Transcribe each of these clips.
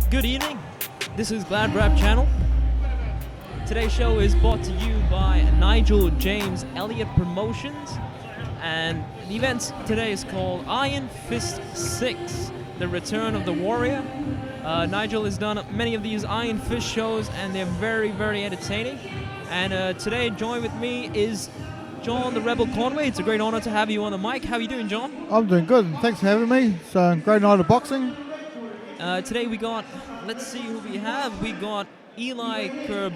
Good evening. This is GladrapChannel. Today's show is brought to you by Nigel James Elliot Promotions, and the event today is called Iron Fist 6, The Return of the Warrior. Nigel has done many of these Iron Fist shows, and they're very, very entertaining. And today, joined with me is John the Rebel Conway. It's a great honor to have you on the mic. How are you doing, John? I'm doing good. Thanks for having me. It's a great night of boxing. Today we got, let's see who we have. We got Eli Kerr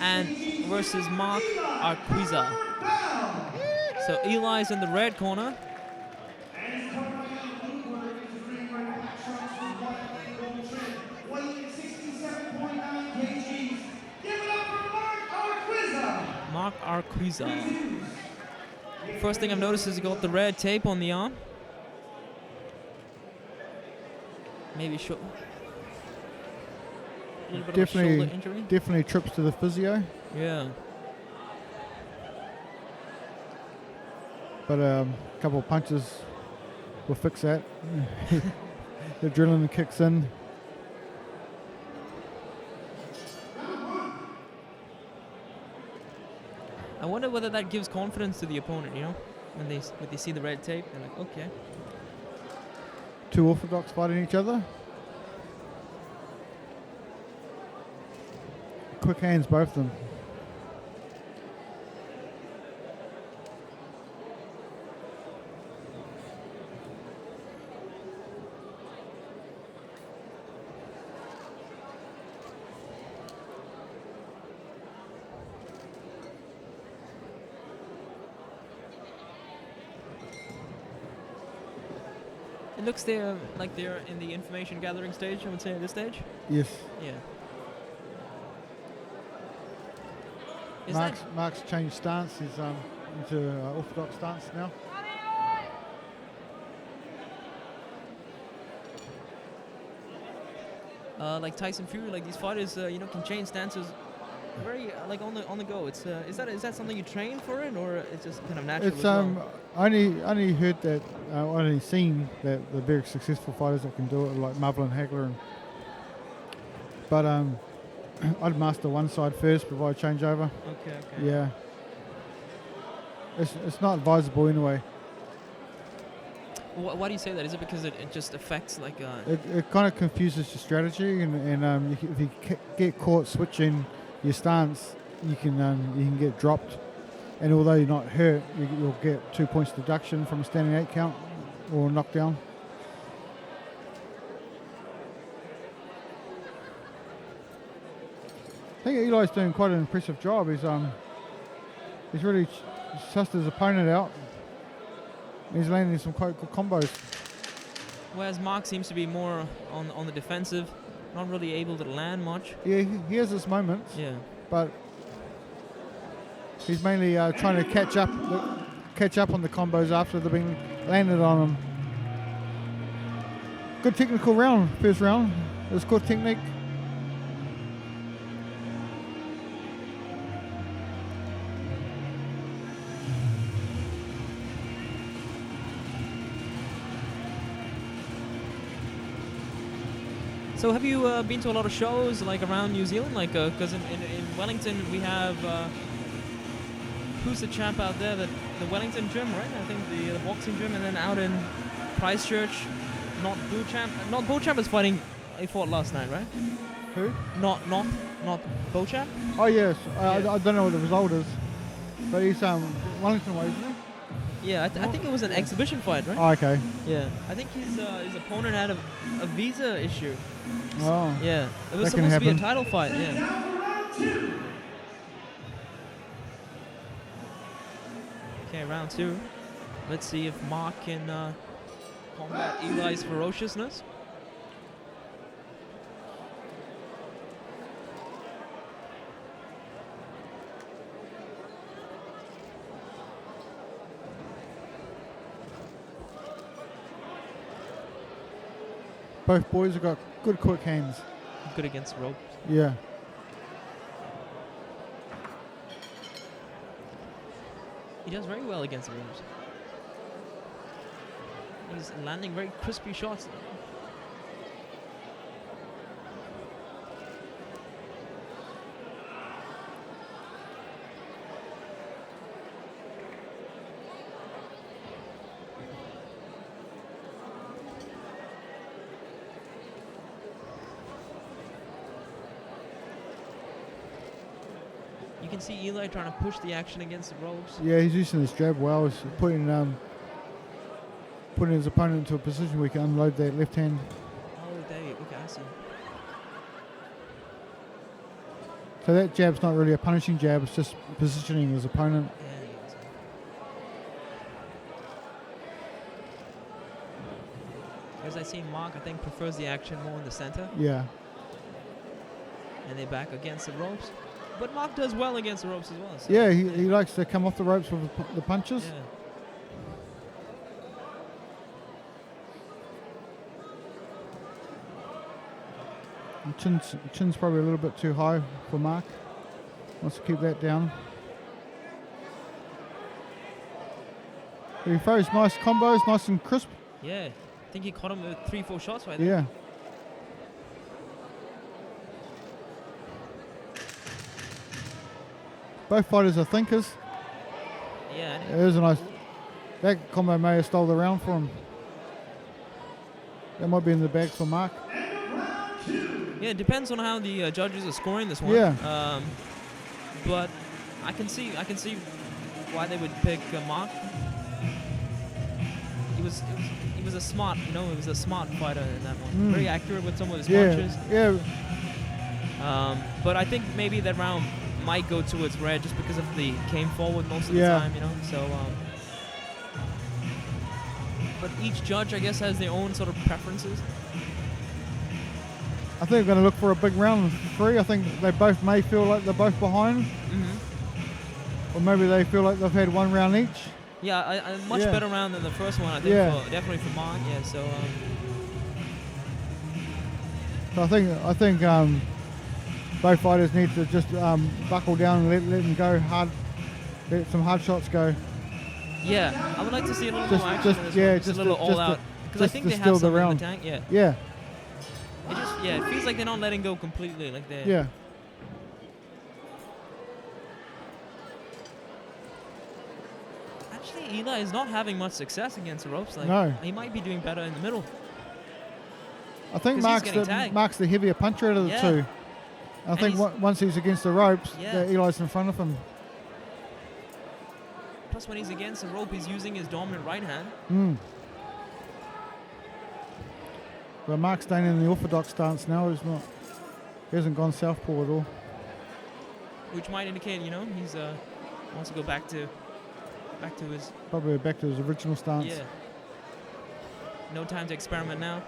and versus Mark Arquiza. So Eli's in the red corner. Mark Arquiza. First thing I've noticed is he got the red tape on the arm. Maybe shoulder. Definitely trips to the physio. Yeah. But a couple of punches will fix that. The adrenaline kicks in. I wonder whether that gives confidence to the opponent, you know? When they see the red tape, they're like, okay. Two orthodox fighting each other. Quick hands, both of them. It looks like they're in the information gathering stage, I would say, at this stage. Yes. Yeah. Mark's changed stance. He's into orthodox stance now. Like Tyson Fury, like these fighters, can change stances very like on the go. It's is that something you train for it, or it's just kind of natural? It's only heard that only seen that the very successful fighters that can do it, like Marvin Hagler. But I'd master one side first before I change over. Okay. Yeah. It's not advisable anyway. Why do you say that? Is it because it just affects like? It kind of confuses your strategy, and if you get caught switching your stance, you can get dropped. And although you're not hurt, you'll get 2 points deduction from a standing 8 count or knockdown. I think Eli's doing quite an impressive job. He's really sussed his opponent out. He's landing some quite good combos. Whereas Mark seems to be more on the defensive, not really able to land much. Yeah, he has his moments. Yeah. But he's mainly trying to catch up on the combos after they've been landed on him. Good technical round, first round. It was good technique. So have you been to a lot of shows like around New Zealand? Like, because in Wellington we have who's the champ out there? The Wellington gym, right? I think the boxing gym, and then out in Christchurch, not Beauchamp is fighting. He fought last night, right? Who? Not Beauchamp. Oh yes, Yeah. I don't know what the result is, but he's Wellington way, isn't he? Yeah, I think it was an exhibition fight, right? Oh, okay. Yeah, I think his opponent had a visa issue. Oh. Yeah, it was That can supposed to be a happen. title fight. Yeah. Okay, round 2. Let's see if Mark can combat Eli's ferociousness. Both boys have got good quick hands. Good against the ropes. Yeah. He does very well against the ropes. He's landing very crispy shots. can see Eli trying to push the action against the ropes. Yeah, he's using his jab well. He's putting his opponent into a position where he can unload that left hand. Oh, there you okay, I see. So that jab's not really a punishing jab, it's just positioning his opponent. Yeah, I see. As I seen, Mark, I think, prefers the action more in the center. Yeah. And they're back against the ropes. But Mark does well against the ropes as well. So Yeah, he likes to come off the ropes with the punches. Yeah. And chin's probably a little bit too high for Mark. Wants to keep that down. But he throws nice combos, nice and crisp. Yeah. I think he caught him with 3-4 shots right there. Yeah. Both fighters are thinkers. Yeah. It was a nice. That combo may have stole the round for him. That might be in the bag for Mark. Yeah, it depends on how the judges are scoring this one. Yeah. But I can see why they would pick Mark. He was a smart, he was a smart fighter in that one. Very accurate with some of his punches. Yeah. But I think maybe that round might go towards red just because of the came forward most of the time, So, but each judge, I guess, has their own sort of preferences. I think they're going to look for a big round 3. I think they both may feel like they're both behind. Or maybe they feel like they've had one round each. Yeah, a much better round than the first one, I think, definitely for Mark. Yeah, so. So I think both fighters need to just buckle down and let them go hard, let some hard shots go. Yeah, I would like to see a little more action. Just a little all out, because I think they have something in the tank. Yeah. It feels like they're not letting go completely, like they're. Yeah. Actually, Eli is not having much success against the ropes. Like, no. He might be doing better in the middle. I think Mark's the heavier puncher out of the two. I think once he's against the ropes, Eli's in front of him. Plus, when he's against the rope, he's using his dominant right hand. But Mark's staying in the orthodox stance now. He hasn't gone southpaw at all. Which might indicate, he's wants to go back to his. Probably back to his original stance. Yeah. No time to experiment now.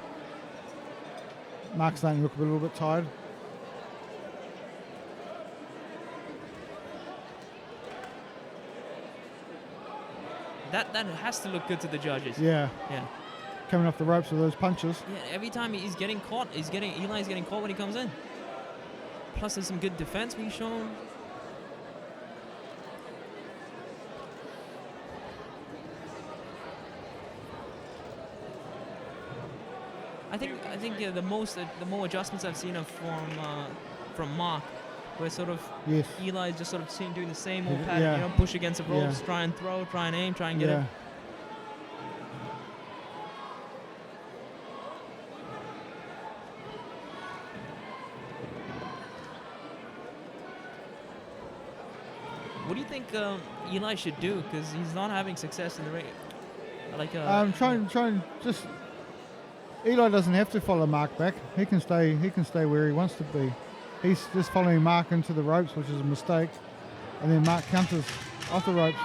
Mark's starting to look a little bit tired. That has to look good to the judges. Yeah. Yeah. Coming off the ropes with those punches. Yeah, every time he's getting caught, Eli's getting caught when he comes in. Plus there's some good defense being shown. I think the more adjustments I've seen are from Mark, where sort of Eli just sort of seen doing the same old pattern, push against the ropes, try and throw, try and aim, try and get it. What do you think Eli should do? Because he's not having success in the ring. Just. Eli doesn't have to follow Mark back. He can stay where he wants to be. He's just following Mark into the ropes, which is a mistake, and then Mark counters off the ropes.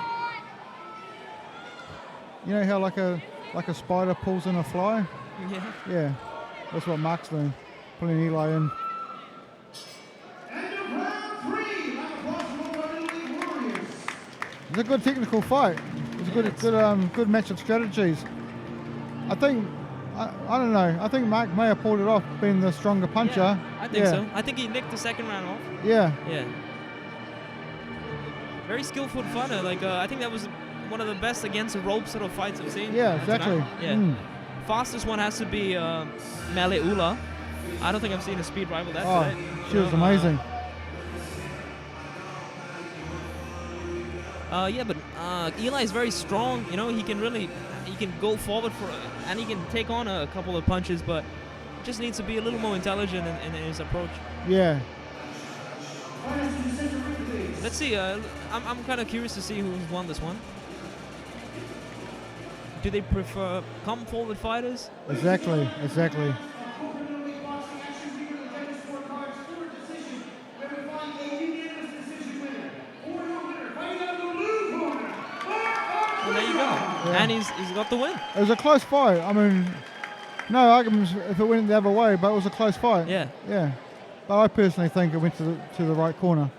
You know how like a spider pulls in a fly? Yeah. Yeah. That's what Mark's doing, pulling Eli in. It's a good technical fight. It's a good match of strategies. I think. I don't know. I think Mark may have pulled it off, being the stronger puncher. Yeah, I think so. I think he nicked the second round off. Yeah. Yeah. Very skillful fighter. I think that was one of the best against the rope sort of fights I've seen. Yeah, exactly. Yeah. Fastest one has to be Maleula. I don't think I've seen a speed rival that today. She was amazing. But Eli is very strong. He can go forward and he can take on a couple of punches, but just needs to be a little more intelligent in his approach. Yeah. Let's see. I'm kind of curious to see who's won this one. Do they prefer come forward fighters? Exactly. Well, there you go. Yeah. And he's got the win. It was a close fight. I mean, no arguments if it went the other way, but it was a close fight. Yeah. Yeah. But I personally think it went to the right corner.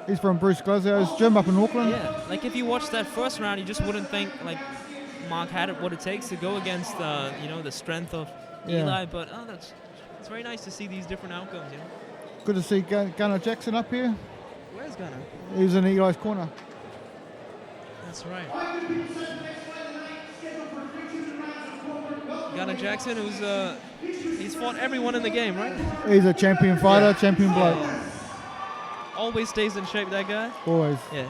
He's from Bruce Glasgow's gym up in Auckland. Yeah. Like if you watch that first round, you just wouldn't think like Mark had what it takes to go against the strength of Eli. But it's very nice to see these different outcomes. You know. Good to see Gunnar Jackson up here. Where's Gunnar? He was in Eli's corner. That's right. Gunnar Jackson, he's fought everyone in the game, right? He's a champion fighter, champion bloke. Always stays in shape, that guy. Always. Yeah.